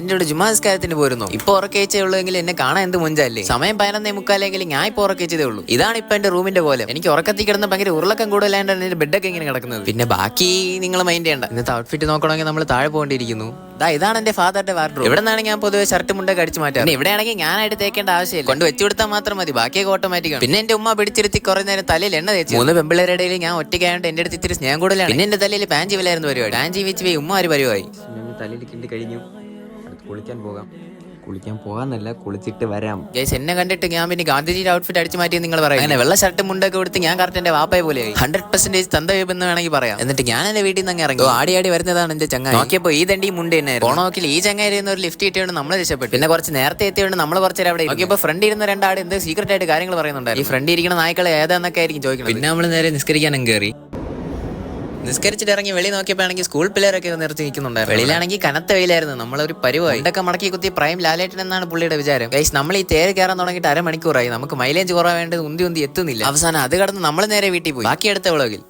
എന്റെ ഒരു ജുമാസ്കാരത്തിന് പോരുന്നു. ഇപ്പൊ ഉറക്കേച്ചേ ഉള്ളെങ്കിൽ എന്നെ കാണാൻ എന്ത് മുഞ്ചല്ലേ. സമയം 11:45 ഞാൻ ഇപ്പൊ ഉറക്കേച്ചതേ ഉള്ളൂ. ഇതാണ് ഇപ്പൊ എന്റെ റൂമിന്റെ പോലെ. എനിക്ക് ഉറക്കത്തിൽ കിടന്ന് ഭയങ്കര ഉരുളക്കം കൂടുതലായിട്ട് എന്റെ ബെഡൊക്കെ ഇങ്ങനെ കിടക്കുന്നത്. പിന്നെ ബാക്കി നിങ്ങൾ മൈൻഡ് ചെയ്യണ്ട. ഇന്നത്തെ ഔട്ട്ഫിറ്റ് നോക്കണമെങ്കിൽ നമ്മൾ താഴെ പോകേണ്ടിയിരിക്കുന്നു. ഇതാണ് എന്റെ ഫാദറിന്റെ വാർഡ്രോബ്. ഇവിടെ നിന്നാണെങ്കിൽ ഞാൻ പൊതുവെ ഷർട്ട് മുണ്ടൊക്കെ അടിച്ചു മാറ്റാം. ഇവിടെ ആണെങ്കിൽ ഞാനായിട്ട് തേക്കേണ്ട ആവശ്യമില്ല, കൊണ്ട് വെച്ചു കൊടുത്താൽ മാത്രം മതി. ബാക്കിയൊക്കെ ഓട്ടോമാറ്റിക് ആണ്. പിന്നെ എന്റെ ഉമ്മ പിടിച്ചിരുത്തി കുറേ നേരം തലയിൽ എണ്ണ തേച്ചു. 3 പെമ്പിള്ളേരുടെ ഇടയിൽ ഞാൻ ഒറ്റയ്ക്കായോണ്ട് എന്റെ അടുത്ത് ഇത്തിരി സ്നേഹം കൂടുതലാണ്. പിന്നെ എന്റെ തലയിൽ പാഞ്ചി വിലായിരുന്നു പരിപാടി. പാഞ്ചി വെച്ച് പോയി ഉമ്മ ഒരു പരിപാടി. തലയിൽ കിണ്ടി കഴിഞ്ഞു. കുളിക്കാൻ പോകാം. കുളിക്കാൻ പോകാന്നല്ല, കുളിച്ചിട്ട് വരാം. എന്നെ കണ്ടിട്ട് ഞാൻ പിന്നെ ഗാന്ധിജിയുടെ ഔട്ട്ഫിറ്റ് അടിച്ചു മാറ്റി നിങ്ങൾ പറയാം. അങ്ങനെ വെള്ള ഷർട്ട് മുണ്ടൊക്കെ കൊടുത്ത് ഞാൻ കറക്റ്റ് എന്റെ വാപ്പായ പോലെയായി. 100% തന്തവെന്ന് വേണമെങ്കിൽ പറയാം. എന്നിട്ട് ഞാൻ എന്റെ വീട്ടിൽ നിന്ന് ഇറങ്ങി ആടി വരുന്നതാണ് എന്റെ ചങ്ങായി. നോക്കിയപ്പോ ഈ തണ്ടി മുണ്ട് തന്നെ ഓണോക്കിൽ ഈ ചങ്ങായി ഒരു ലിഫ്റ്റ് കിട്ടിയോണ്ട് നമ്മൾ രക്ഷപ്പെട്ടു. പിന്നെ കുറച്ച് നേരത്തെ എത്തിയോണ്ട് നമ്മൾ കുറച്ചേരം അവിടെ നോക്കിയപ്പോ ഫ്രണ്ട് ഇരുന്ന രണ്ടാട് എന്ത് സീക്രട്ട് ആയിട്ട് കാര്യങ്ങൾ പറയുന്നുണ്ട്. ഈ ഫ്രണ്ട് ഇരിക്കുന്ന നായ്ക്കളെ ഏതാന്നൊക്കെ ആയിരിക്കും ചോദിക്കുന്നത്. പിന്നെ നമ്മൾ നേരെ നിസ്കരിക്കാനും കയറി. നിസ്കരിച്ചിട്ട് ഇറങ്ങി വെളി നോക്കിയപ്പോ ആണെങ്കിൽ സ്കൂൾ പിള്ളേരൊക്കെ നിർത്തി നിൽക്കുന്നുണ്ടായിരുന്നു. വെളിയിലാണെങ്കിൽ കനത്ത വെയിലായിരുന്നു. നമ്മളൊരു പരിവായി ഇതൊക്കെ മടക്കി കുത്തി പ്രൈം ലാലേട്ടൻ എന്നാണ് പുള്ളിയുടെ വിചാരം. ഗൈസ്, നമ്മൾ ഈ തേര് കയറാൻ തുടങ്ങിയിട്ട് അരമണിക്കൂറായി. നമുക്ക് മൈലേജ് കുറവാൻ വേണ്ടത് ഉന്തി എത്തുന്നില്ല. അവസാനം അത് കടന്ന് നമ്മൾ നേരെ വീട്ടിൽ പോയി. ബാക്കി അടുത്ത വ്ളോഗിൽ.